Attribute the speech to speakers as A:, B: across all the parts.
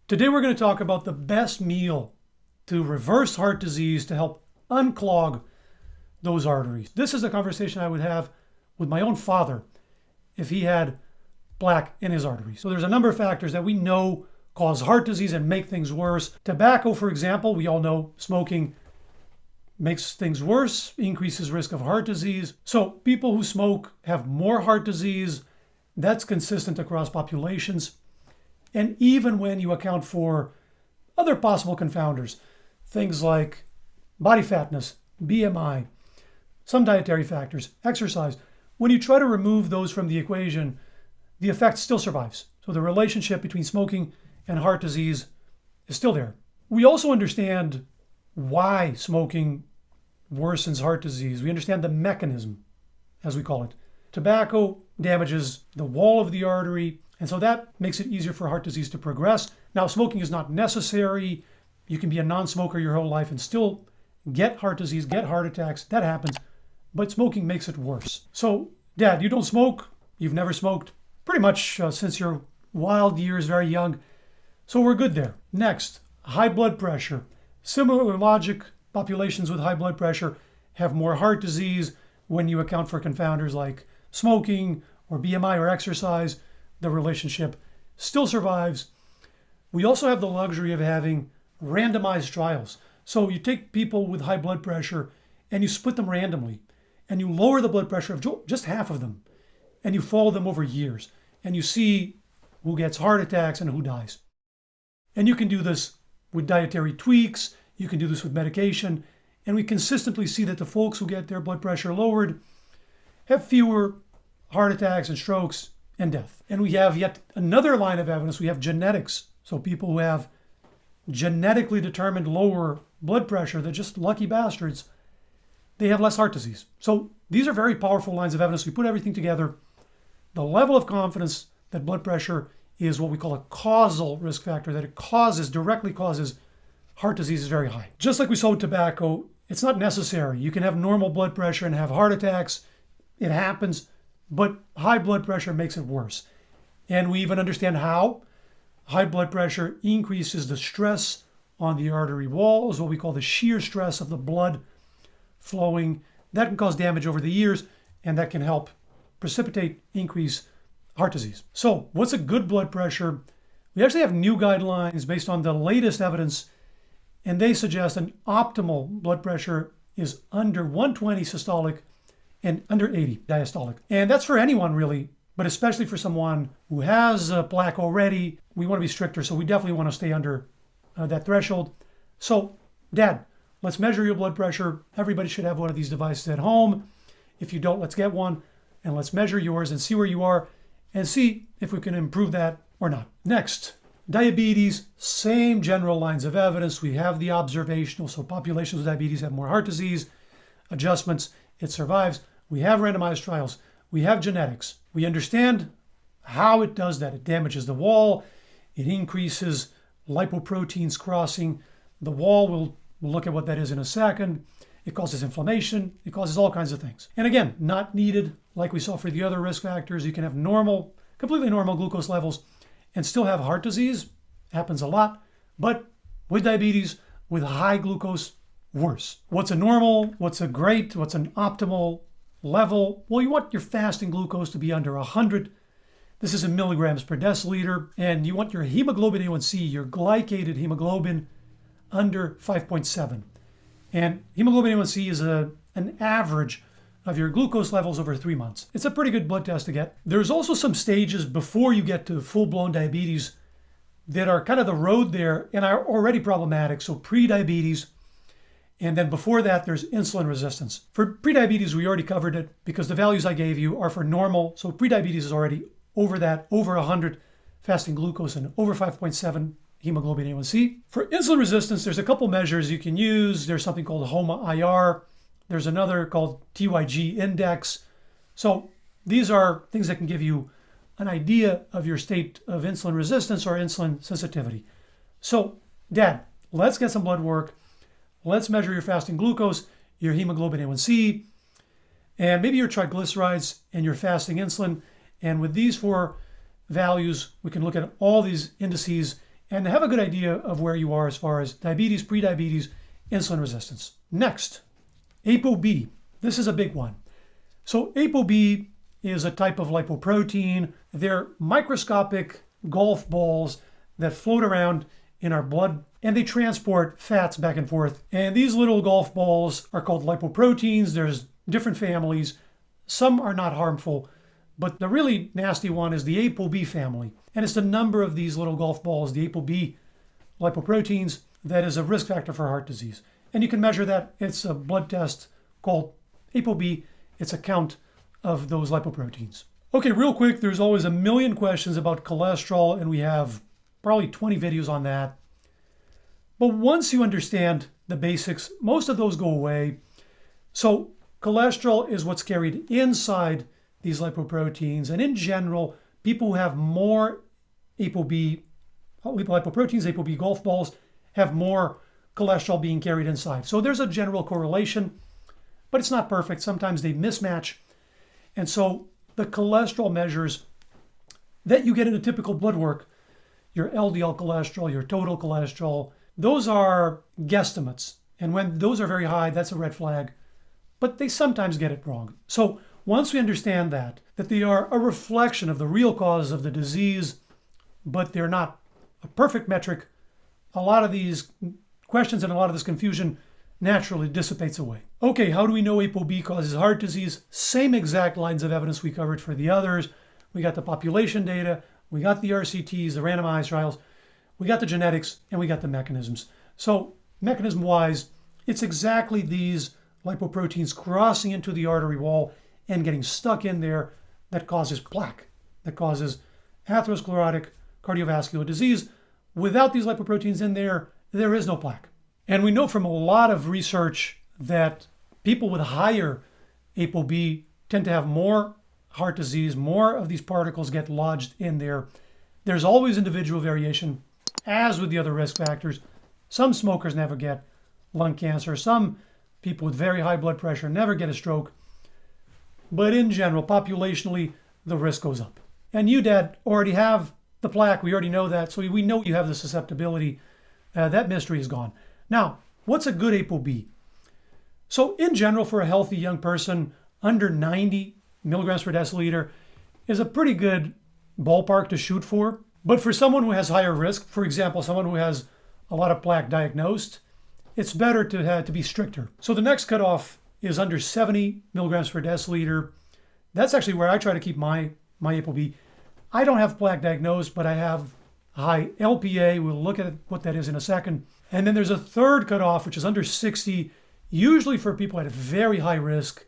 A: Today we're going to talk about the best meal to reverse heart disease to help unclog those arteries. This is a conversation I would have with my own father if he had plaque in his arteries. So there's a number of factors that we know cause heart disease and make things worse. Tobacco, for example, we all know smoking makes things worse, increases risk of heart disease. So people who smoke have more heart disease. That's consistent across populations. And even when you account for other possible confounders, things like body fatness, BMI, some dietary factors, exercise, when you try to remove those from the equation, the effect still survives. So the relationship between smoking and heart disease is still there. We also understand why smoking worsens heart disease. We understand the mechanism, as we call it. Tobacco damages the wall of the artery, and so that makes it easier for heart disease to progress. Now, smoking is not necessary. You can be a non-smoker your whole life and still get heart disease, get heart attacks. That happens, but smoking makes it worse. So, Dad, you don't smoke. You've never smoked pretty much since your wild years, very young. So we're good there. Next, high blood pressure. Similar logic, populations with high blood pressure have more heart disease when you account for confounders like smoking or BMI or exercise. The relationship still survives. We also have the luxury of having randomized trials. So you take people with high blood pressure and you split them randomly and you lower the blood pressure of just half of them and you follow them over years and you see who gets heart attacks and who dies. And you can do this with dietary tweaks, you can do this with medication, and we consistently see that the folks who get their blood pressure lowered have fewer heart attacks and strokes and death. And we have yet another line of evidence. We have genetics. So people who have genetically determined lower blood pressure, they're just lucky bastards, they have less heart disease. So these are very powerful lines of evidence. We put everything together. The level of confidence that blood pressure is what we call a causal risk factor, that it directly causes heart disease, is very high. Just like we saw with tobacco, it's not necessary. You can have normal blood pressure and have heart attacks. It happens, but high blood pressure makes it worse. And we even understand how. High blood pressure increases the stress on the artery walls, what we call the shear stress of the blood flowing. That can cause damage over the years, and that can help increase heart disease. So what's a good blood pressure? We actually have new guidelines based on the latest evidence, and they suggest an optimal blood pressure is under 120 systolic and under 80 diastolic. And that's for anyone really, but especially for someone who has plaque already. We want to be stricter, so we definitely want to stay under that threshold. So, Dad, let's measure your blood pressure. Everybody should have one of these devices at home. If you don't, let's get one, and let's measure yours and see where you are and see if we can improve that or not. Next, diabetes, same general lines of evidence. We have the observational, so populations with diabetes have more heart disease, adjustments, it survives. We have randomized trials. We have genetics. We understand how it does that. It damages the wall. It increases lipoproteins crossing the wall. We'll look at what that is in a second. It causes inflammation. It causes all kinds of things. And again, not needed like we saw for the other risk factors. You can have normal, completely normal glucose levels and still have heart disease. Happens a lot. But with diabetes, with high glucose, worse. What's a normal? What's a great? What's an optimal level? Well, you want your fasting glucose to be under 100. This is in milligrams per deciliter. And you want your hemoglobin A1C, your glycated hemoglobin, under 5.7. And hemoglobin A1C is an average of your glucose levels over 3 months. It's a pretty good blood test to get. There's also some stages before you get to full-blown diabetes that are kind of the road there and are already problematic. So pre-diabetes, and then before that, there's insulin resistance. For pre-diabetes, we already covered it because the values I gave you are for normal. So pre-diabetes is already over that, over 100 fasting glucose and over 5.7 hemoglobin A1C. For insulin resistance, there's a couple measures you can use. There's something called HOMA-IR. There's another called TYG index. So these are things that can give you an idea of your state of insulin resistance or insulin sensitivity. So, Dad, let's get some blood work. Let's measure your fasting glucose, your hemoglobin A1C, and maybe your triglycerides and your fasting insulin. And with these four values, we can look at all these indices and have a good idea of where you are as far as diabetes, prediabetes, insulin resistance. Next, ApoB. This is a big one. So ApoB is a type of lipoprotein. They're microscopic golf balls that float around in our blood, and they transport fats back and forth. And these little golf balls are called lipoproteins. There's different families. Some are not harmful, but the really nasty one is the ApoB family. And it's the number of these little golf balls, the ApoB lipoproteins, that is a risk factor for heart disease. And you can measure that. It's a blood test called ApoB. It's a count of those lipoproteins. Okay, real quick, there's always a million questions about cholesterol, and we have probably 20 videos on that. But once you understand the basics, most of those go away. So cholesterol is what's carried inside these lipoproteins. And in general, people who have more ApoB, lipoproteins, ApoB golf balls, have more cholesterol being carried inside. So there's a general correlation, but it's not perfect. Sometimes they mismatch. And so the cholesterol measures that you get in a typical blood work, your LDL cholesterol, your total cholesterol, those are guesstimates. And when those are very high, that's a red flag. But they sometimes get it wrong. So once we understand that they are a reflection of the real cause of the disease, but they're not a perfect metric, a lot of these questions and a lot of this confusion naturally dissipates away. Okay, how do we know ApoB causes heart disease? Same exact lines of evidence we covered for the others. We got the population data, we got the RCTs, the randomized trials, we got the genetics, and we got the mechanisms. So mechanism-wise, it's exactly these lipoproteins crossing into the artery wall and getting stuck in there that causes plaque, that causes atherosclerotic cardiovascular disease. Without these lipoproteins in there, there is no plaque. And we know from a lot of research that people with higher ApoB tend to have more heart disease, more of these particles get lodged in there. There's always individual variation, as with the other risk factors. Some smokers never get lung cancer. Some people with very high blood pressure never get a stroke. But in general, populationally, the risk goes up. And you, Dad, already have the plaque. We already know that. So we know you have the susceptibility. That mystery is gone. Now, what's a good ApoB? So in general, for a healthy young person, under 90 milligrams per deciliter is a pretty good ballpark to shoot for. But for someone who has higher risk, for example, someone who has a lot of plaque diagnosed, it's better to be stricter. So the next cutoff is under 70 milligrams per deciliter. That's actually where I try to keep my ApoB. I don't have plaque diagnosed, but I have high LPA. We'll look at what that is in a second. And then there's a third cutoff, which is under 60, usually for people at a very high risk,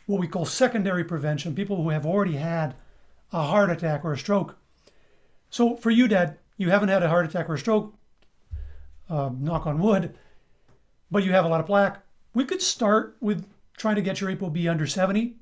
A: what we call secondary prevention, people who have already had a heart attack or a stroke. So for you, Dad, you haven't had a heart attack or a stroke, knock on wood, but you have a lot of plaque. We could start with trying to get your ApoB under 70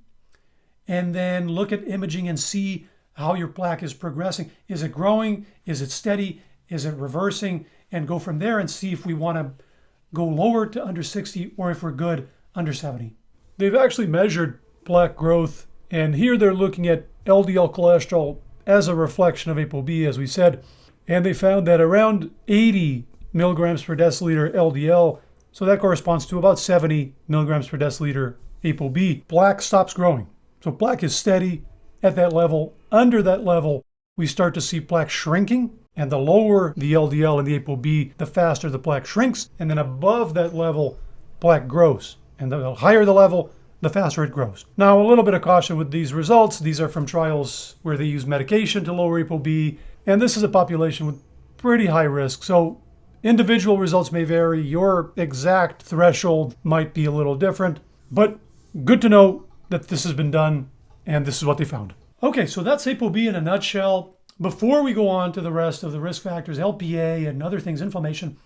A: and then look at imaging and see how your plaque is progressing. Is it growing? Is it steady? Is it reversing? And go from there and see if we want to go lower to under 60 or if we're good under 70. They've actually measured plaque growth, and here they're looking at LDL cholesterol as a reflection of ApoB, as we said, and they found that around 80 milligrams per deciliter LDL, so that corresponds to about 70 milligrams per deciliter ApoB, plaque stops growing. So plaque is steady at that level. Under that level, we start to see plaque shrinking, and the lower the LDL and the ApoB, the faster the plaque shrinks, and then above that level, plaque grows. And the higher the level, the faster it grows. Now, a little bit of caution with these results. These are from trials where they use medication to lower ApoB, and this is a population with pretty high risk. So individual results may vary. Your exact threshold might be a little different, but good to know that this has been done, and this is what they found. Okay, so that's ApoB in a nutshell. Before we go on to the rest of the risk factors, LPA and other things, inflammation,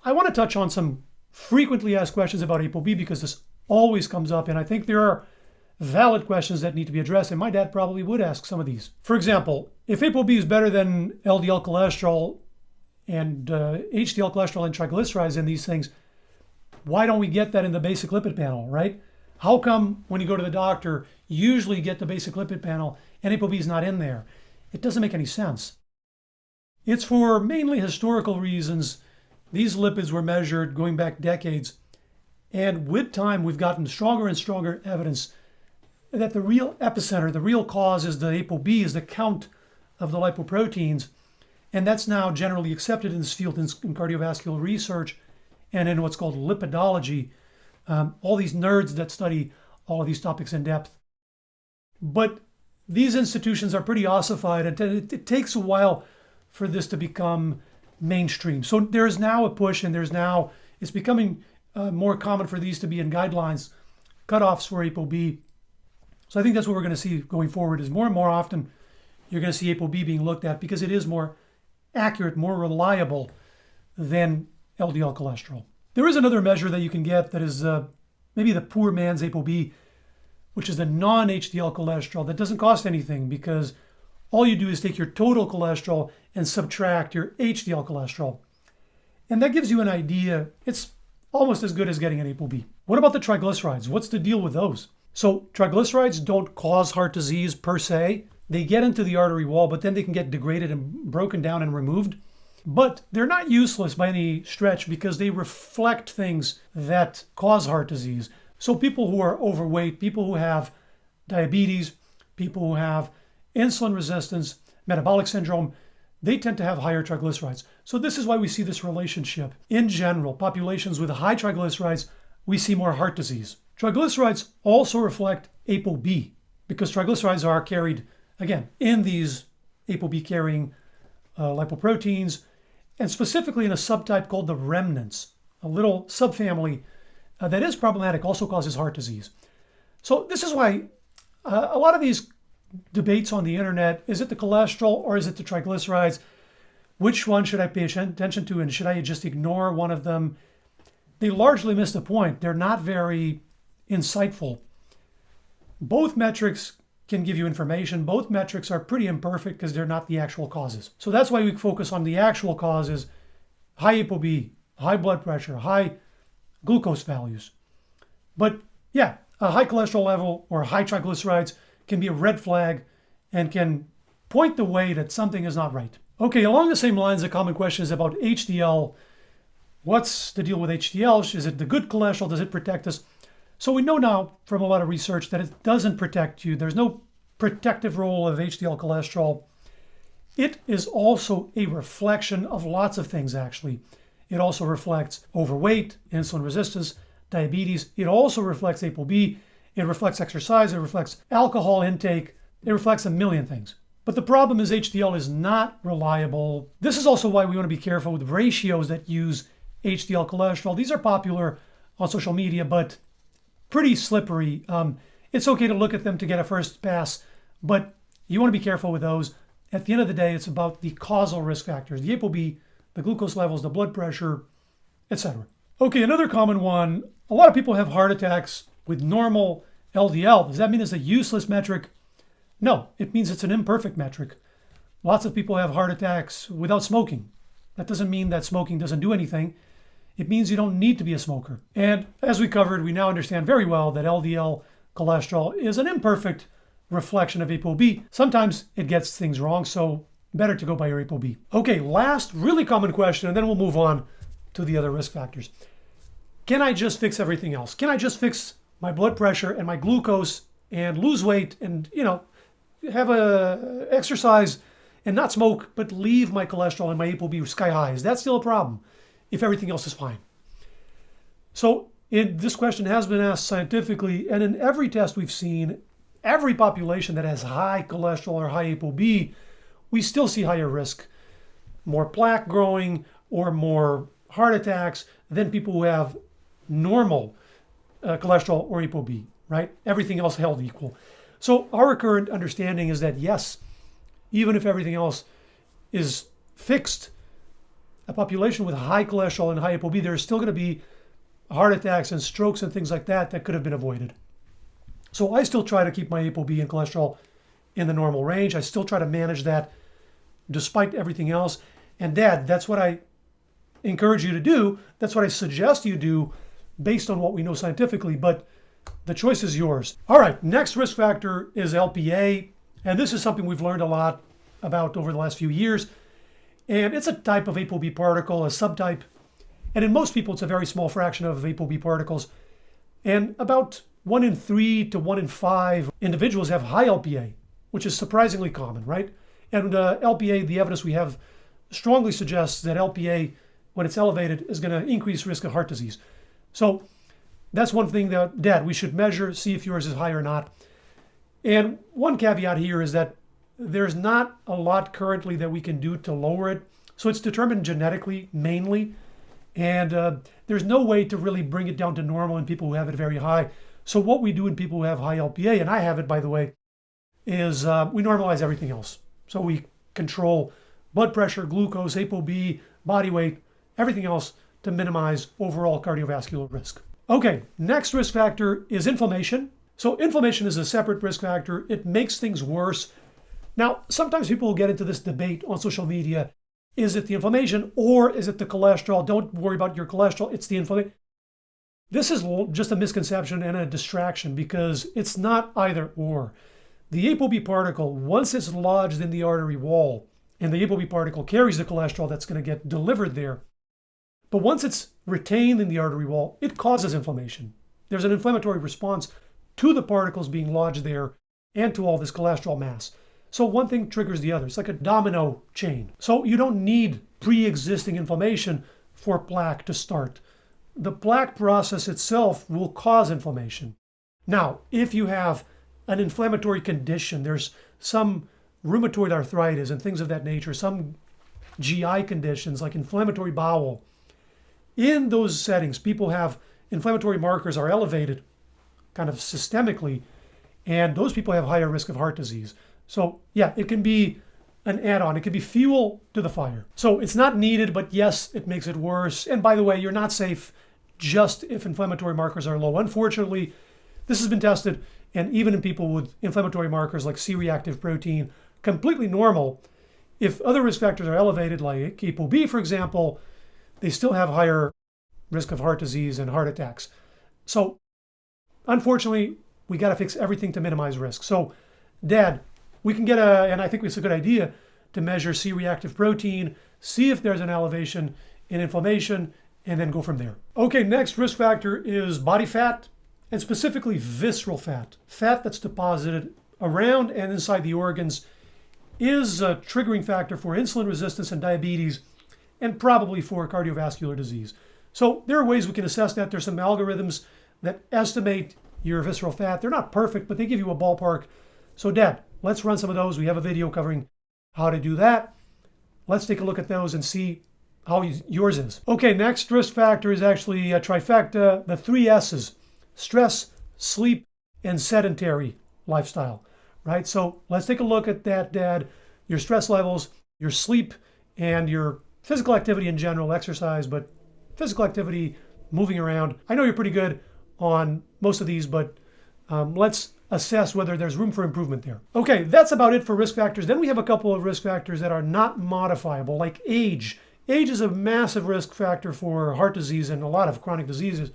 A: I want to touch on some frequently asked questions about ApoB because this always comes up, and I think there are valid questions that need to be addressed, and my dad probably would ask some of these. For example, if ApoB is better than LDL cholesterol and HDL cholesterol and triglycerides in these things, why don't we get that in the basic lipid panel, right? How come when you go to the doctor, you usually get the basic lipid panel and ApoB is not in there? It doesn't make any sense. It's for mainly historical reasons. These lipids were measured going back decades. And with time, we've gotten stronger and stronger evidence that the real epicenter, the real cause is the ApoB, is the count of the lipoproteins. And that's now generally accepted in this field in cardiovascular research and in what's called lipidology. All these nerds that study all of these topics in depth. But these institutions are pretty ossified, and it takes a while for this to become mainstream. So there's now a push, and it's becoming more common for these to be in guidelines, cutoffs for ApoB. So I think that's what we're going to see going forward, is more and more often you're going to see ApoB being looked at because it is more accurate, more reliable than LDL cholesterol. There is another measure that you can get that is maybe the poor man's ApoB, which is the non-HDL cholesterol. That doesn't cost anything because all you do is take your total cholesterol and subtract your HDL cholesterol. And that gives you an idea. It's almost as good as getting an ApoB. What about the triglycerides? What's the deal with those? So triglycerides don't cause heart disease per se. They get into the artery wall, but then they can get degraded and broken down and removed. But they're not useless by any stretch because they reflect things that cause heart disease. So people who are overweight, people who have diabetes, people who have insulin resistance, metabolic syndrome, they tend to have higher triglycerides. So this is why we see this relationship. In general, populations with high triglycerides, we see more heart disease. Triglycerides also reflect ApoB because triglycerides are carried, again, in these ApoB-carrying lipoproteins, and specifically in a subtype called the remnants, a little subfamily that is problematic, also causes heart disease. So this is why a lot of these debates on the internet, is it the cholesterol or is it the triglycerides? Which one should I pay attention to, and should I just ignore one of them? They largely miss the point. They're not very insightful. Both metrics can give you information. Both metrics are pretty imperfect because they're not the actual causes. So that's why we focus on the actual causes: high ApoB, high blood pressure, high glucose values. But yeah, a high cholesterol level or high triglycerides can be a red flag and can point the way that something is not right. Okay, along the same lines, a common question is about HDL. What's the deal with HDL? Is it the good cholesterol? Does it protect us? So we know now from a lot of research that it doesn't protect you. There's no protective role of HDL cholesterol. It is also a reflection of lots of things, actually. It also reflects overweight, insulin resistance, diabetes. It also reflects ApoB. It reflects exercise. It reflects alcohol intake. It reflects a million things. But the problem is HDL is not reliable. This is also why we want to be careful with ratios that use HDL cholesterol. These are popular on social media, but pretty slippery. It's okay to look at them to get a first pass, but you want to be careful with those. At the end of the day, it's about the causal risk factors: the ApoB, the glucose levels, the blood pressure, etc. Okay, another common one. A lot of people have heart attacks with normal LDL. Does that mean it's a useless metric? No, it means it's an imperfect metric. Lots of people have heart attacks without smoking. That doesn't mean that smoking doesn't do anything. It means you don't need to be a smoker. And as we covered, we now understand very well that LDL cholesterol is an imperfect reflection of ApoB. Sometimes it gets things wrong, so better to go by your ApoB. Okay, last really common question, and then we'll move on to the other risk factors. Can I just fix everything else? Can I just fix my blood pressure and my glucose and lose weight and, have a exercise and not smoke, but leave my cholesterol and my ApoB sky high? Is that still a problem if everything else is fine? So this question has been asked scientifically, and in every test we've seen, every population that has high cholesterol or high ApoB, we still see higher risk, more plaque growing or more heart attacks than people who have normal cholesterol or ApoB, right? Everything else held equal. So our current understanding is that yes, even if everything else is fixed, a population with high cholesterol and high ApoB, there's still going to be heart attacks and strokes and things like that could have been avoided. So I still try to keep my ApoB and cholesterol in the normal range. I still try to manage that despite everything else. And Dad, that's what I encourage you to do. That's what I suggest you do based on what we know scientifically, but the choice is yours. All right, next risk factor is LPA. And this is something we've learned a lot about over the last few years. And it's a type of ApoB particle, a subtype. And in most people, it's a very small fraction of ApoB particles. And about 1 in 3 to 1 in 5 individuals have high LPA, which is surprisingly common, right? And LPA, the evidence we have strongly suggests that LPA, when it's elevated, is going to increase risk of heart disease. So that's one thing that, Dad, we should measure, see if yours is high or not. And one caveat here is that there's not a lot currently that we can do to lower it. So it's determined genetically mainly. And there's no way to really bring it down to normal in people who have it very high. So what we do in people who have high LPA, and I have it, by the way, is we normalize everything else. So we control blood pressure, glucose, ApoB, body weight, everything else to minimize overall cardiovascular risk. Okay, next risk factor is inflammation. So inflammation is a separate risk factor. It makes things worse. Now, sometimes people will get into this debate on social media. Is it the inflammation or is it the cholesterol? Don't worry about your cholesterol. It's the inflammation. This is just a misconception and a distraction because it's not either or. The ApoB particle, once it's lodged in the artery wall, and the ApoB particle carries the cholesterol that's going to get delivered there, but once it's retained in the artery wall, it causes inflammation. There's an inflammatory response to the particles being lodged there and to all this cholesterol mass. So one thing triggers the other. It's like a domino chain. So you don't need pre-existing inflammation for plaque to start. The plaque process itself will cause inflammation. Now, if you have an inflammatory condition, there's some rheumatoid arthritis and things of that nature, some GI conditions like inflammatory bowel. In those settings, people have inflammatory markers are elevated kind of systemically, and those people have higher risk of heart disease. So yeah, it can be an add-on. It can be fuel to the fire. So it's not needed, but yes, it makes it worse. And by the way, you're not safe just if inflammatory markers are low. Unfortunately, this has been tested, and even in people with inflammatory markers like C-reactive protein, completely normal, if other risk factors are elevated, like ApoB, for example, they still have higher risk of heart disease and heart attacks. So unfortunately, we got to fix everything to minimize risk. So Dad, we can get and I think it's a good idea to measure C-reactive protein, see if there's an elevation in inflammation, and then go from there. Okay, next risk factor is body fat, and specifically visceral fat. Fat that's deposited around and inside the organs is a triggering factor for insulin resistance and diabetes, and probably for cardiovascular disease. So there are ways we can assess that. There's some algorithms that estimate your visceral fat. They're not perfect, but they give you a ballpark. So Dad, let's run some of those. We have a video covering how to do that. Let's take a look at those and see how yours is. Okay, next risk factor is actually a trifecta, the 3 S's: stress, sleep, and sedentary lifestyle, right? So let's take a look at that, Dad. Your stress levels, your sleep, and your physical activity in general, exercise, but physical activity, moving around. I know you're pretty good on most of these, but let's assess whether there's room for improvement there. Okay, that's about it for risk factors. Then we have a couple of risk factors that are not modifiable, like age. Age is a massive risk factor for heart disease and a lot of chronic diseases,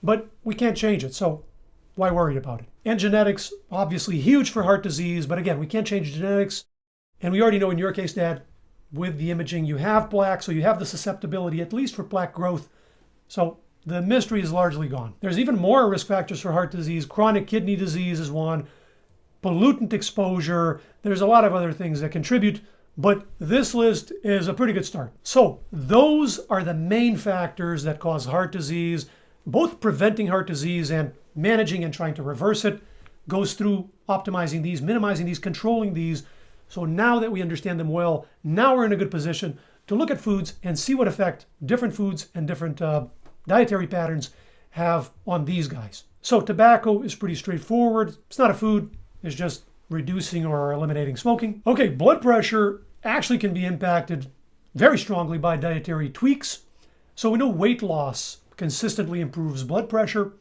A: but we can't change it, so why worry about it? And genetics, obviously huge for heart disease, but again, we can't change genetics. And we already know in your case, Dad, with the imaging, you have plaque, so you have the susceptibility, at least for plaque growth. So the mystery is largely gone. There's even more risk factors for heart disease. Chronic kidney disease is one. Pollutant exposure. There's a lot of other things that contribute, but this list is a pretty good start. So those are the main factors that cause heart disease. Both preventing heart disease and managing and trying to reverse it goes through optimizing these, minimizing these, controlling these. So now that we understand them well, now we're in a good position to look at foods and see what effect different foods and different dietary patterns have on these guys. So tobacco is pretty straightforward. It's not a food. It's just reducing or eliminating smoking. Okay, blood pressure actually can be impacted very strongly by dietary tweaks. So we know weight loss consistently improves blood pressure.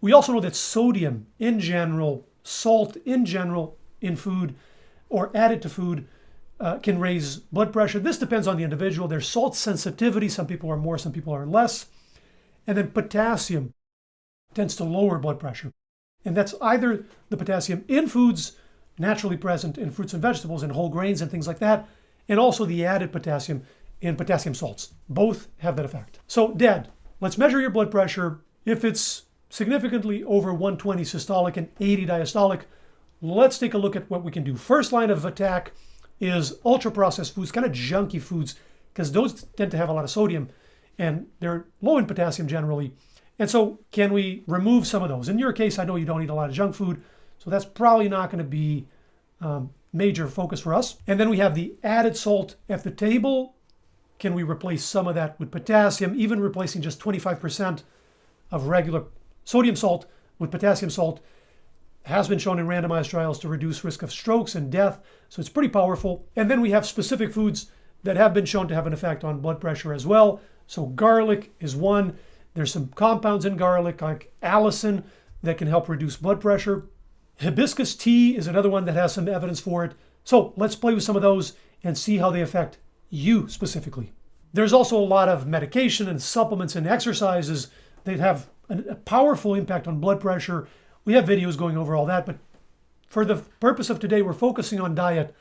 A: We also know that sodium in general, salt in general in food or added to food can raise blood pressure. This depends on the individual. There's salt sensitivity. Some people are more, some people are less. And then potassium tends to lower blood pressure. And that's either the potassium in foods naturally present in fruits and vegetables and whole grains and things like that, and also the added potassium in potassium salts. Both have that effect. So, Dad, let's measure your blood pressure. If it's significantly over 120 systolic and 80 diastolic, let's take a look at what we can do. First line of attack is ultra-processed foods, kind of junky foods, because those tend to have a lot of sodium and they're low in potassium generally. And so can we remove some of those? In your case, I know you don't eat a lot of junk food, so that's probably not going to be major focus for us. And then we have the added salt at the table. Can we replace some of that with potassium, even replacing just 25% of regular sodium salt with potassium salt has been shown in randomized trials to reduce risk of strokes and death. So it's pretty powerful. And then we have specific foods that have been shown to have an effect on blood pressure as well. So garlic is one. There's some compounds in garlic like allicin that can help reduce blood pressure. Hibiscus tea is another one that has some evidence for it. So let's play with some of those and see how they affect you specifically. There's also a lot of medication and supplements and exercises that have a powerful impact on blood pressure. We have videos going over all that, but for the purpose of today, we're focusing on diet.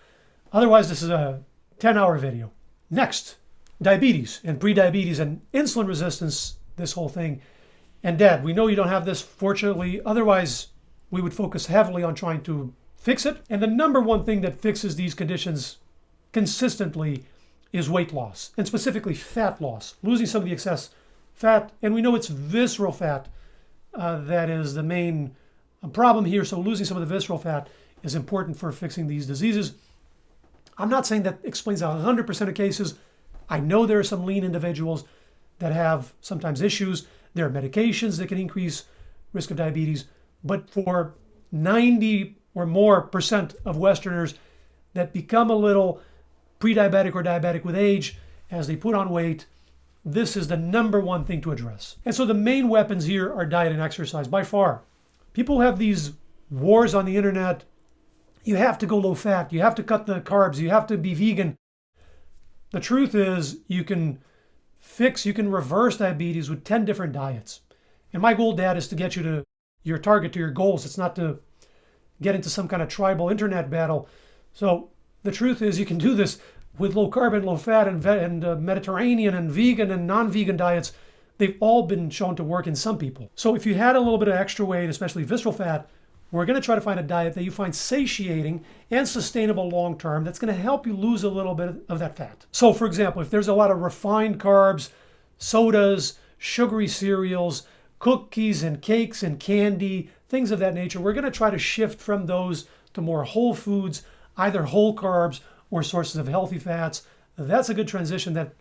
A: Otherwise, this is a 10-hour video. Next, diabetes and prediabetes and insulin resistance, this whole thing. And Dad, we know you don't have this, fortunately. Otherwise, we would focus heavily on trying to fix it. And the number one thing that fixes these conditions consistently is weight loss, and specifically fat loss, losing some of the excess fat. And we know it's visceral fat that is the main problem here. So losing some of the visceral fat is important for fixing these diseases. I'm not saying that explains 100% of cases. I know there are some lean individuals that have sometimes issues. There are medications that can increase risk of diabetes. But for 90 or more percent of Westerners that become a little pre-diabetic or diabetic with age, as they put on weight, this is the number one thing to address. And so the main weapons here are diet and exercise by far. People have these wars on the internet. You have to go low fat. You have to cut the carbs. You have to be vegan. The truth is you can reverse diabetes with 10 different diets. And my goal, Dad, is to get you to your target, to your goals. It's not to get into some kind of tribal internet battle. So the truth is you can do this with low carb and low fat and Mediterranean and vegan and non-vegan diets. They've all been shown to work in some people. So if you had a little bit of extra weight, especially visceral fat, we're going to try to find a diet that you find satiating and sustainable long-term that's going to help you lose a little bit of that fat. So for example, if there's a lot of refined carbs, sodas, sugary cereals, cookies and cakes and candy, things of that nature, we're going to try to shift from those to more whole foods, either whole carbs or sources of healthy fats. That's a good transition that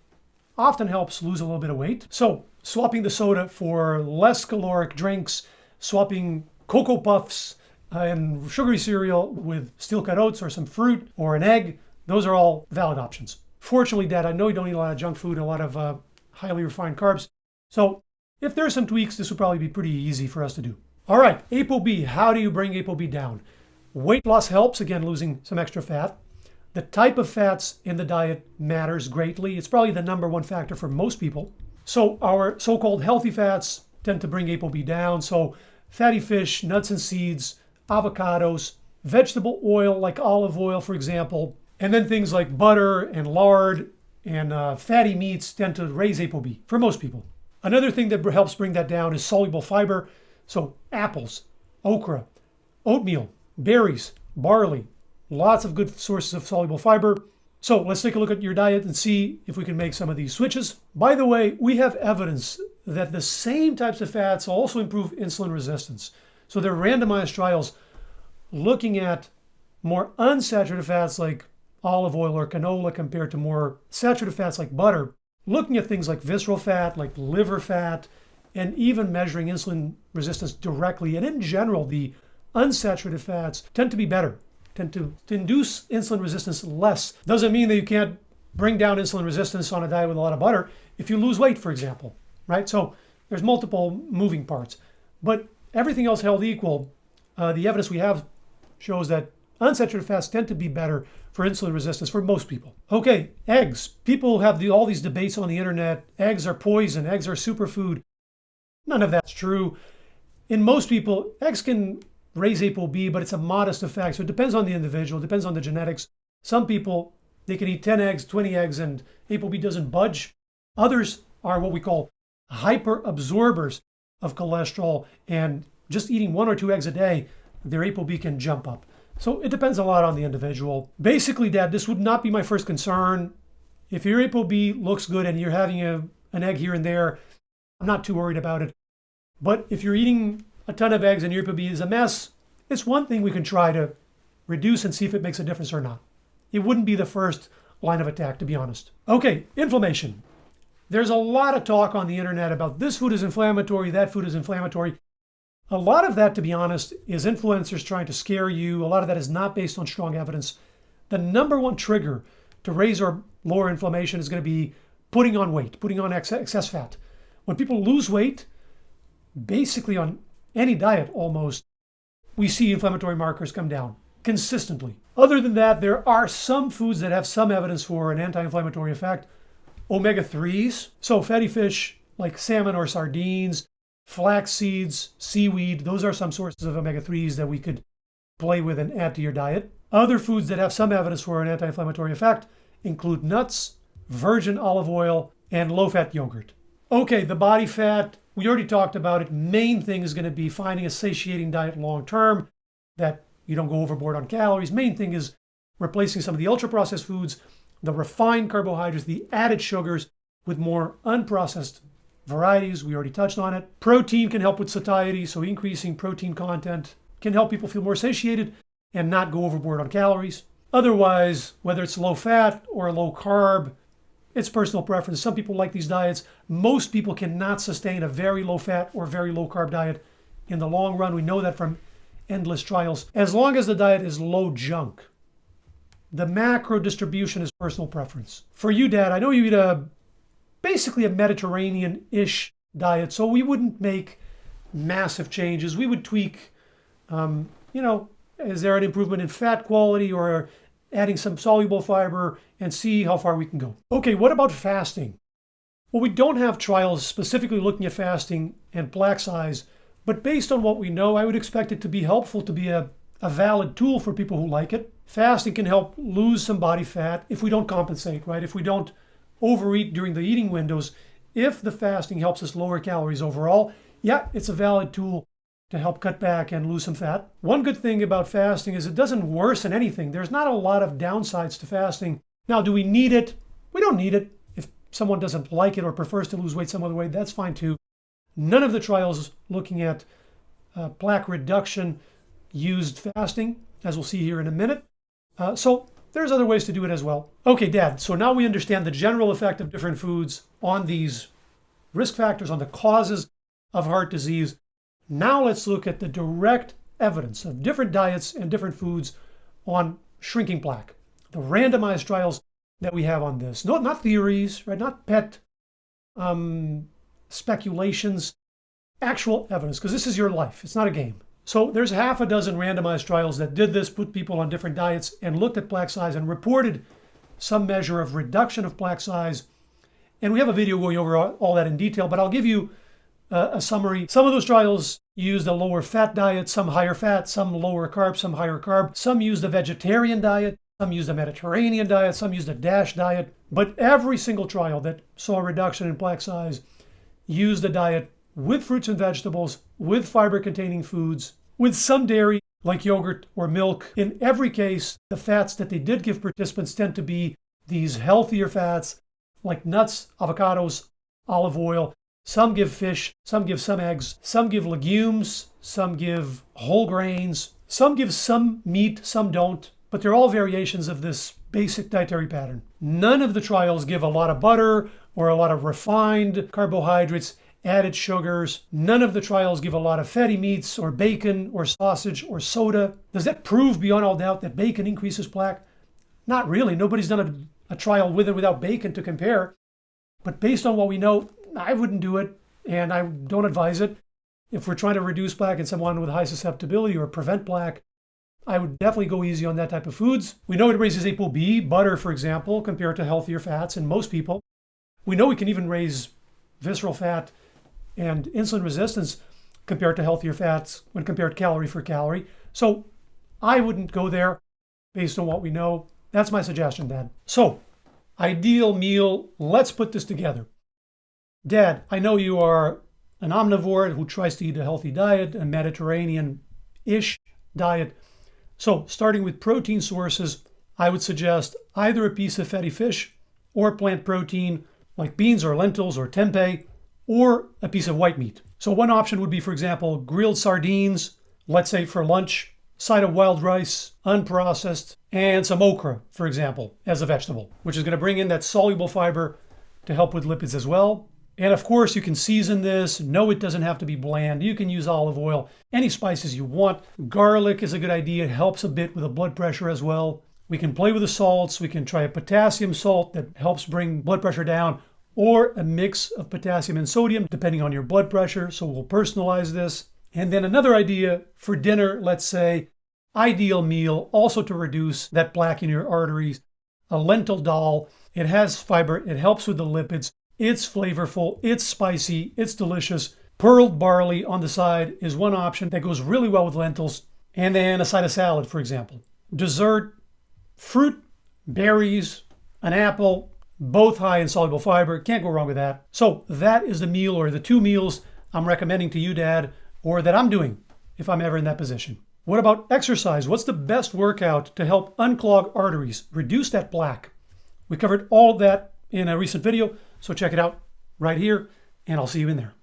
A: often helps lose a little bit of weight. So swapping the soda for less caloric drinks, swapping Cocoa Puffs and sugary cereal with steel-cut oats or some fruit or an egg, those are all valid options. Fortunately, Dad, I know you don't eat a lot of junk food and a lot of highly refined carbs. So if there are some tweaks, this would probably be pretty easy for us to do. All right, ApoB, how do you bring ApoB down? Weight loss helps, again, losing some extra fat. The type of fats in the diet matters greatly. It's probably the number one factor for most people. So our so-called healthy fats tend to bring ApoB down. So fatty fish, nuts and seeds, avocados, vegetable oil like olive oil, for example, and then things like butter and lard and fatty meats tend to raise ApoB for most people. Another thing that helps bring that down is soluble fiber. So apples, okra, oatmeal, berries, barley, lots of good sources of soluble fiber. So let's take a look at your diet and see if we can make some of these switches. By the way, we have evidence that the same types of fats also improve insulin resistance. So there are randomized trials looking at more unsaturated fats like olive oil or canola compared to more saturated fats like butter, looking at things like visceral fat, like liver fat, and even measuring insulin resistance directly. And in general, the unsaturated fats tend to be better, tend to induce insulin resistance less. Doesn't mean that you can't bring down insulin resistance on a diet with a lot of butter if you lose weight, for example, right? So there's multiple moving parts. But everything else held equal, the evidence we have shows that unsaturated fats tend to be better for insulin resistance for most people. Okay, eggs. People have all these debates on the internet. Eggs are poison. Eggs are superfood. None of that's true. In most people, eggs can raise ApoB, but it's a modest effect. So it depends on the individual, depends on the genetics. Some people They can eat 10 eggs, 20 eggs, and ApoB doesn't budge. Others are what we call hyper absorbers of cholesterol, and just eating 1 or 2 eggs a day, their ApoB can jump up. So it depends a lot on the individual. Basically, Dad, this would not be my first concern. If your ApoB looks good and you're having an egg here and there, I'm not too worried about it. But if you're eating a ton of eggs and your ApoB is a mess, it's one thing we can try to reduce and see if it makes a difference or not. It wouldn't be the first line of attack, to be honest. Okay, inflammation. There's a lot of talk on the internet about this food is inflammatory, that food is inflammatory. A lot of that, to be honest, is influencers trying to scare you. A lot of that is not based on strong evidence. The number one trigger to raise or lower inflammation is going to be putting on weight, putting on excess fat. When people lose weight, basically on any diet almost, we see inflammatory markers come down consistently. Other than that, there are some foods that have some evidence for an anti-inflammatory effect. Omega-3s, so fatty fish like salmon or sardines, flax seeds, seaweed, those are some sources of omega-3s that we could play with and add to your diet. Other foods that have some evidence for an anti-inflammatory effect include nuts, virgin olive oil, and low-fat yogurt. Okay, the body fat, we already talked about it. Main thing is going to be finding a satiating diet long-term, that you don't go overboard on calories. Main thing is replacing some of the ultra-processed foods, the refined carbohydrates, the added sugars with more unprocessed varieties. We already touched on it. Protein can help with satiety, so increasing protein content can help people feel more satiated and not go overboard on calories. Otherwise, whether it's low fat or low carb, it's personal preference. Some people like these diets. Most people cannot sustain a very low fat or very low carb diet in the long run. We know that from endless trials. As long as the diet is low junk, the macro distribution is personal preference. For you, Dad, I know you eat basically a Mediterranean-ish diet, so we wouldn't make massive changes. We would tweak, is there an improvement in fat quality or adding some soluble fiber and see how far we can go. Okay, what about fasting? Well, we don't have trials specifically looking at fasting and plaque size, but based on what we know, I would expect it to be helpful, to be a valid tool for people who like it. Fasting can help lose some body fat if we don't compensate, right? If we don't overeat during the eating windows, if the fasting helps us lower calories overall, yeah, it's a valid tool to help cut back and lose some fat. One good thing about fasting is it doesn't worsen anything. There's not a lot of downsides to fasting. Now, do we need it? We don't need it. If someone doesn't like it or prefers to lose weight some other way, that's fine too. None of the trials looking at plaque reduction used fasting, as we'll see here in a minute. So there's other ways to do it as well. Okay, Dad, so now we understand the general effect of different foods on these risk factors, on the causes of heart disease. Now let's look at the direct evidence of different diets and different foods on shrinking plaque. The randomized trials that we have on this. No, not theories, right? Not pet speculations, actual evidence, because this is your life. It's not a game. So there's half a dozen randomized trials that did this, put people on different diets and looked at plaque size and reported some measure of reduction of plaque size. And we have a video going over all that in detail, but I'll give you a summary. Some of those trials used a lower fat diet, some higher fat, some lower carb, some higher carb. Some used a vegetarian diet, some used a Mediterranean diet, some used a DASH diet. But every single trial that saw a reduction in plaque size used a diet with fruits and vegetables, with fiber-containing foods, with some dairy like yogurt or milk. In every case, the fats that they did give participants tend to be these healthier fats like nuts, avocados, olive oil. Some give fish, some give some eggs, some give legumes, some give whole grains, some give some meat, some don't, but they're all variations of this basic dietary pattern. None of the trials give a lot of butter or a lot of refined carbohydrates, added sugars. None of the trials give a lot of fatty meats or bacon or sausage or soda. Does that prove beyond all doubt that bacon increases plaque? Not really. Nobody's done a trial with and without bacon to compare. But based on what we know, I wouldn't do it, and I don't advise it. If we're trying to reduce plaque in someone with high susceptibility or prevent plaque, I would definitely go easy on that type of foods. We know it raises ApoB, butter, for example, compared to healthier fats in most people. We know we can even raise visceral fat and insulin resistance compared to healthier fats when compared calorie for calorie. So I wouldn't go there based on what we know. That's my suggestion, Dad. So, ideal meal, let's put this together. Dad, I know you are an omnivore who tries to eat a healthy diet, a Mediterranean-ish diet. So, starting with protein sources, I would suggest either a piece of fatty fish or plant protein like beans or lentils or tempeh, or a piece of white meat. So one option would be, for example, grilled sardines, let's say for lunch, side of wild rice, unprocessed, and some okra, for example, as a vegetable, which is going to bring in that soluble fiber to help with lipids as well. And of course, you can season this. No, it doesn't have to be bland. You can use olive oil, any spices you want. Garlic is a good idea. It helps a bit with the blood pressure as well. We can play with the salts. We can try a potassium salt that helps bring blood pressure down, or a mix of potassium and sodium, depending on your blood pressure. So we'll personalize this. And then another idea for dinner, let's say, ideal meal, also to reduce that plaque in your arteries, a lentil dal. It has fiber. It helps with the lipids. It's flavorful. It's spicy. It's delicious. Pearled barley on the side is one option that goes really well with lentils. And then a side of salad, for example. Dessert, fruit, berries, an apple, both high in soluble fiber. Can't go wrong with that. So that is the meal, or the two meals I'm recommending to you, Dad, or that I'm doing if I'm ever in that position. What about exercise? What's the best workout to help unclog arteries, reduce that plaque? We covered all of that in a recent video, so check it out right here, and I'll see you in there.